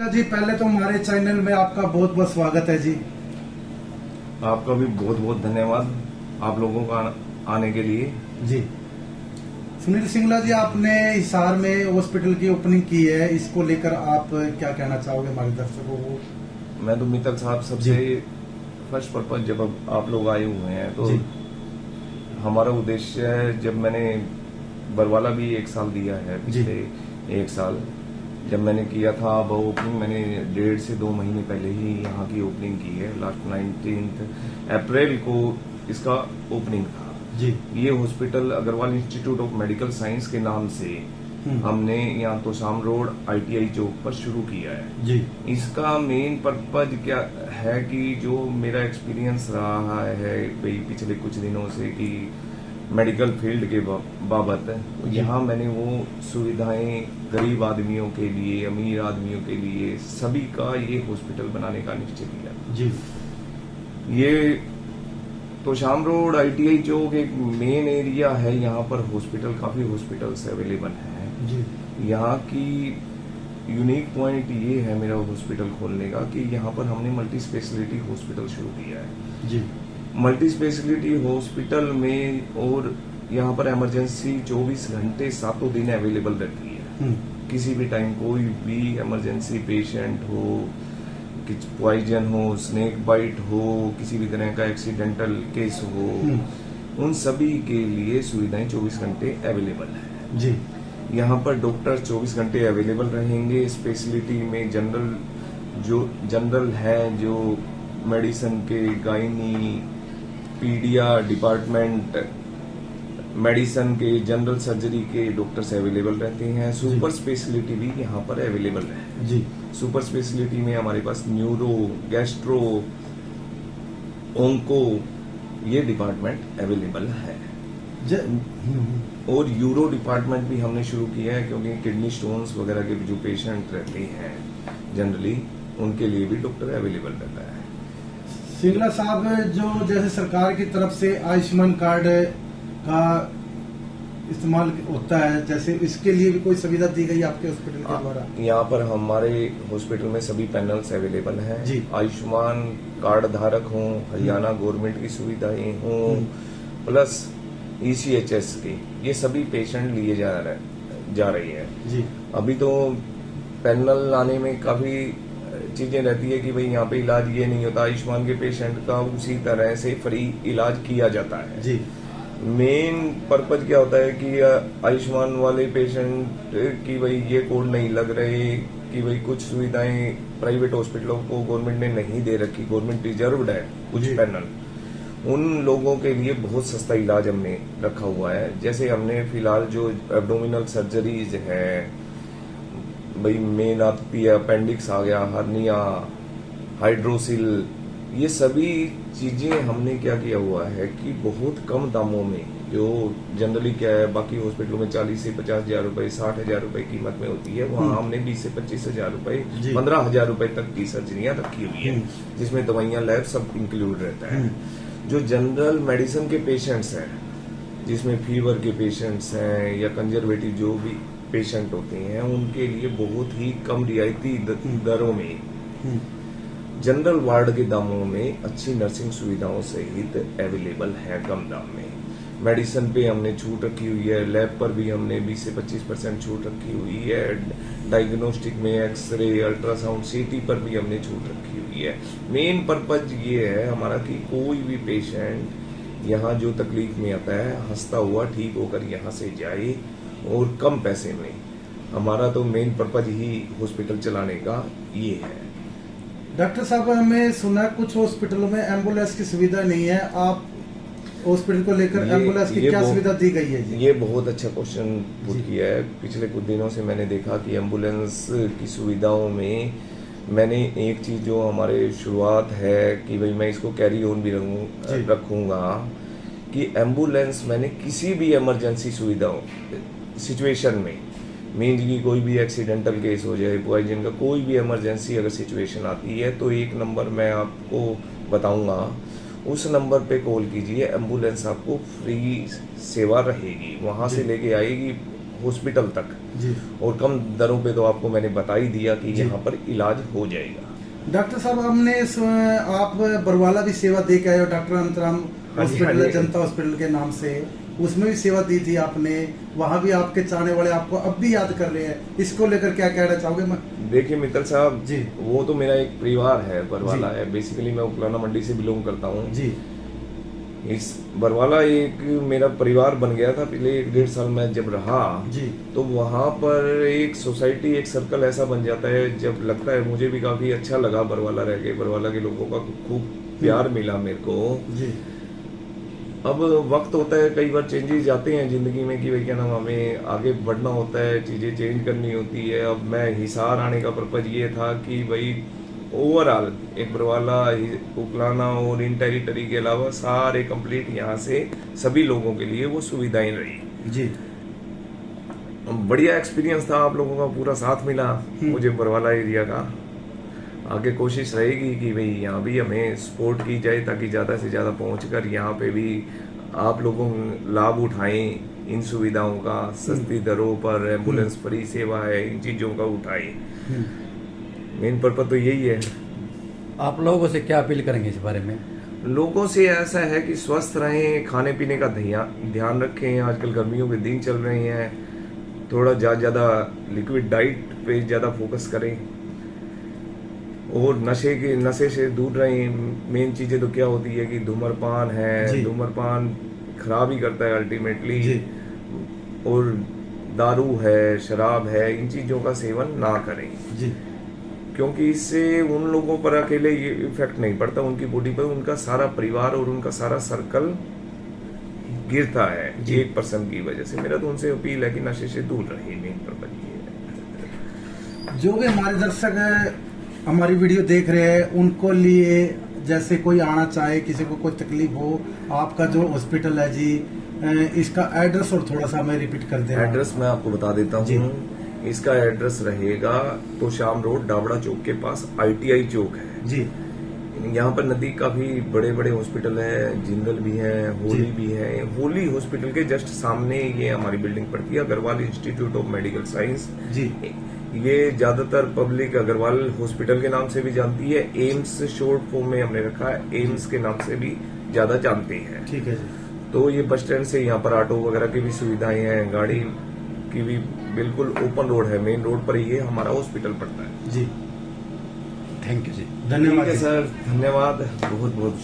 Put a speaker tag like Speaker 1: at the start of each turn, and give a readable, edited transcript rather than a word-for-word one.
Speaker 1: सिंगला जी, पहले तो हमारे चैनल में आपका बहुत बहुत स्वागत है जी।
Speaker 2: आपका भी बहुत बहुत धन्यवाद आप लोगों का आने के लिए।
Speaker 1: जी सुनील सिंगला जी, आपने हिसार में हॉस्पिटल की ओपनिंग की है, इसको लेकर आप क्या कहना चाहोगे हमारे दर्शकों को?
Speaker 2: मैं तो मित्तल साहब सबसे फर्स्ट पर्पज जब अब आप लोग आए हुए हैं तो हमारा उद्देश्य है, जब मैंने बरवाला भी 1 साल दिया है, पिछले 1 साल जब मैंने किया था अब ओपनिंग, मैंने 1.5 से 2 महीने पहले ही यहाँ की ओपनिंग की है। लास्ट 19 अप्रैल को इसका ओपनिंग था
Speaker 1: जी।
Speaker 2: ये hospital Agarwal institute of medical science के नाम से हमने यहाँ तोशाम रोड ITI चौक पर शुरू किया है
Speaker 1: जी। इसका
Speaker 2: मेन पर्पज क्या है कि जो मेरा एक्सपीरियंस रहा है भाई पिछले कुछ दिनों से कि मेडिकल फील्ड के बाबत, यहाँ मैंने वो सुविधाएं गरीब आदमियों के लिए, अमीर आदमियों के लिए, सभी का ये हॉस्पिटल बनाने का निश्चय किया
Speaker 1: जी।
Speaker 2: ये तोशाम रोड ITI चौक एक मेन एरिया है, यहाँ पर हॉस्पिटल काफी हॉस्पिटल्स अवेलेबल हैं
Speaker 1: जी।
Speaker 2: यहाँ की यूनिक पॉइंट ये है मेरा हॉस्पिटल खोलने का कि यहाँ पर हमने मल्टी स्पेशलिटी हॉस्पिटल शुरू किया है
Speaker 1: जी।
Speaker 2: मल्टी स्पेशलिटी हॉस्पिटल में, और यहाँ पर इमरजेंसी 24 घंटे 7 दिन अवेलेबल रहती है। किसी भी टाइम कोई भी इमरजेंसी पेशेंट हो, पॉइजन हो, स्नेक बाइट हो, किसी भी तरह का एक्सीडेंटल केस हो, उन सभी के लिए सुविधाएं 24 घंटे अवेलेबल है
Speaker 1: जी।
Speaker 2: यहाँ पर डॉक्टर 24 घंटे अवेलेबल रहेंगे। स्पेशलिटी में जनरल है, जो मेडिसिन के, गायनी, पीडिया डिपार्टमेंट, मेडिसिन के, जनरल सर्जरी के डॉक्टर्स अवेलेबल रहते हैं। सुपर स्पेशलिटी भी यहाँ पर अवेलेबल है
Speaker 1: जी।
Speaker 2: सुपर स्पेशलिटी में हमारे पास न्यूरो, गैस्ट्रो, ओंको ये डिपार्टमेंट अवेलेबल है। और यूरो डिपार्टमेंट भी हमने शुरू किया है, क्योंकि किडनी स्टोन्स वगैरह के जो पेशेंट रहते हैं जनरली, उनके लिए भी डॉक्टर अवेलेबल रहता है।
Speaker 1: सिंगला साहब, जो जैसे सरकार की तरफ से आयुष्मान कार्ड का इस्तेमाल होता है, जैसे इसके लिए भी कोई सुविधा दी गई आपके हॉस्पिटल के द्वारा?
Speaker 2: यहाँ पर हमारे हॉस्पिटल में सभी पैनल्स अवेलेबल हैं। आयुष्मान कार्ड धारक हों, हरियाणा गवर्नमेंट की सुविधाएं हों, प्लस ECHS की, ये सभी पेशेंट लिए जा रही है
Speaker 1: जी।
Speaker 2: अभी तो पैनल लाने में काफी चीजें रहती है कि भाई यहाँ पे इलाज ये नहीं होता, आयुष्मान के पेशेंट का उसी तरह से फ्री इलाज किया जाता है
Speaker 1: जी।
Speaker 2: मेन पर्पज क्या होता है कि आयुष्मान वाले पेशेंट की भाई ये कोड नहीं लग रहे, कि भाई कुछ सुविधाएं प्राइवेट हॉस्पिटलों को गवर्नमेंट ने नहीं दे रखी, गवर्नमेंट रिजर्व्ड है कुछ पैनल, उन लोगों के लिए बहुत सस्ता इलाज हमने रखा हुआ है। जैसे हमने फिलहाल जो एब्डोमिनल सर्जरीज है, भाई मेन आती है, अपेंडिक्स आ गया, हर्निया, हाइड्रोसिल, ये सभी चीजें हमने क्या किया हुआ है कि बहुत कम दामों में, जो जनरली क्या है बाकी हॉस्पिटलों में 40 से 50 हजार रुपए, 60 हजार रुपए कीमत में होती है, वहाँ हमने 20 से 25 हजार रुपए, 15 हजार रुपए तक की सर्जरियां रखी हुई है, जिसमें दवाइयां, लैब सब इंक्लूड रहता है। जो जनरल मेडिसिन के पेशेंट्स हैं, जिसमें फीवर के पेशेंट्स हैं या कंजर्वेटिव जो भी पेशेंट होते हैं, उनके लिए बहुत ही कम रियायती दरों में, जनरल वार्ड के दामों में अच्छी नर्सिंग सुविधाओं सहित अवेलेबल है कम दाम में। मेडिसिन पे हमने छूट रखी हुई है, लैब पर भी हमने 20 से 25% छूट रखी हुई है, डायग्नोस्टिक में एक्सरे, अल्ट्रासाउंड, CT पर भी हमने छूट रखी हुई है। मेन पर्पज ये है हमारा कि कोई भी पेशेंट यहाँ जो तकलीफ में आता है, हंसता हुआ ठीक होकर यहाँ से जाए और कम पैसे में। हमारा तो मेन पर्पज ही हॉस्पिटल चलाने का ये है।
Speaker 1: डॉक्टर साहब, हमें सुना कुछ हॉस्पिटलों में एम्बुलेंस की सुविधा नहीं है, आप हॉस्पिटल को लेकर एम्बुलेंस की क्या सुविधा दी गई है जी?
Speaker 2: ये बहुत अच्छा क्वेश्चन पुट किया है। पिछले कुछ दिनों से मैंने देखा कि एम्बुलेंस की सुविधाओं में मैंने एक चीज जो हमारे शुरुआत है कि भाई मैं इसको कैरी ऑन भी रखूंगा कि एम्बुलेंस मैंने किसी भी इमरजेंसी सुविधाओं सिचुएशन में, मीन्स की कोई भी एक्सीडेंटल केस हो जाए, पॉइजन का कोई भी इमरजेंसी अगर सिचुएशन आती है तो एक नंबर मैं आपको बताऊंगा, उस नंबर पे कॉल कीजिए, एम्बुलेंस आपको फ्री सेवा रहेगी, वहां से लेके आएगी हॉस्पिटल तक,
Speaker 1: जी।
Speaker 2: और कम दरों पे तो आपको मैंने बता ही दिया कि
Speaker 1: जी।
Speaker 2: यहाँ पर इलाज हो जाएगा।
Speaker 1: डॉक्टर साहब, आप बरवाला भी सेवा दे के आए हो, डॉक्टर अंतराम
Speaker 2: हाँ जी,
Speaker 1: हॉस्पिटल
Speaker 2: हाँ
Speaker 1: है
Speaker 2: जी।
Speaker 1: जनता हॉस्पिटल के नाम से, उसमें भी सेवा दी थी आपने, वहाँ भी आपके चाहने वाले आपको अब भी याद कर रहे हैं, इसको लेकर क्या कहना चाहोगे? मैं
Speaker 2: देखिए मित्तल साहब
Speaker 1: जी।
Speaker 2: वो तो मेरा एक परिवार है, बरवाला
Speaker 1: जी।
Speaker 2: है। बेसिकली मैं उकलाना मंडी से बिलोंग करता हूँ।
Speaker 1: जी।
Speaker 2: इस बरवाला एक मेरा परिवार बन गया था। पिछले 1-1.5 साल मैं जब रहा
Speaker 1: जी।
Speaker 2: तो वहाँ पर एक सोसाइटी, एक सर्कल ऐसा बन जाता है, जब लगता है, मुझे भी काफी अच्छा लगा बरवाला रह के, बरवाला के लोगों का खूब प्यार मिला मेरे को।
Speaker 1: जी।
Speaker 2: अब वक्त होता है, कई बार चेंजेस आते हैं जिंदगी में कि भाई क्या नाम, हमें आगे बढ़ना होता है, चीजें चेंज करनी होती है। अब मैं हिसार आने का पर्पज ये था कि भाई ओवरऑल एक बरवाला, उकलाना और इन टेरिटरी के अलावा सारे कंप्लीट यहाँ से सभी लोगों के लिए वो सुविधाएं रही।
Speaker 1: जी।
Speaker 2: बढ़िया एक्सपीरियंस था, आप लोगों का पूरा साथ मिला मुझे बरवाला एरिया का। आगे कोशिश रहेगी कि भाई यहाँ भी हमें सपोर्ट की जाए ताकि ज़्यादा से ज़्यादा पहुँचकर यहाँ पे भी आप लोगों लाभ उठाएं इन सुविधाओं का। सस्ती दरों पर एम्बुलेंस फ्री सेवा है, इन चीज़ों का उठाएं। मेन पर्पज तो यही है।
Speaker 3: आप लोगों से क्या अपील करेंगे इस बारे में?
Speaker 2: लोगों से ऐसा है कि स्वस्थ रहें, खाने पीने का ध्यान रखें। आजकल गर्मियों के दिन चल रहे हैं, थोड़ा ज़्यादा लिक्विड डाइट पे ज़्यादा फोकस करें और नशे से दूर रहें। मेन चीज़ें तो क्या होती है कि धूम्रपान है, धूम्रपान खराब ही करता है अल्टीमेटली, और दारू है, शराब है, इन चीज़ों का सेवन ना करें
Speaker 1: जी।
Speaker 2: क्योंकि इससे उन लोगों पर अकेले ये इफेक्ट नहीं पड़ता, उनकी बॉडी पर उनका सारा परिवार और उनका सारा सर्कल गिरता है एक पर्सन की वजह से। मेरा तो उनसे अपील है कि नशे से दूर रहे। मेन पर्पज ये है।
Speaker 1: जो भी हमारे दर्शक हमारी वीडियो देख रहे हैं उनको लिए, जैसे कोई आना चाहे, किसी को कोई तकलीफ हो, आपका जो हॉस्पिटल है जी, इसका एड्रेस और थोड़ा सा मैं रिपीट कर दे रहा हूं।
Speaker 2: एड्रेस मैं आपको बता देता हूँ। इसका एड्रेस रहेगा तो शाम रोड डाबड़ा चौक के पास ITI चौक है
Speaker 1: जी।
Speaker 2: यहाँ पर नजदीक काफी बड़े बड़े हॉस्पिटल है, जिंदल भी है, होली भी है। होली हॉस्पिटल के जस्ट सामने ये हमारी बिल्डिंग पड़ती है, Agarwal institute of medical science
Speaker 1: ji.
Speaker 2: ये ज्यादातर पब्लिक अग्रवाल हॉस्पिटल के नाम से भी जानती है, एम्स शॉर्ट फॉर्म में हमने रखा है, एम्स के नाम से भी ज्यादा जानते हैं।
Speaker 1: ठीक है जी।
Speaker 2: तो ये बस स्टैंड से यहाँ पर ऑटो वगैरह की भी सुविधाएं हैं, गाड़ी की भी बिल्कुल ओपन रोड है, मेन रोड पर ये हमारा हॉस्पिटल पड़ता है
Speaker 1: जी।
Speaker 3: थैंक यू जी।
Speaker 1: धन्यवाद
Speaker 2: ठीक है सर, धन्यवाद, बहुत बहुत।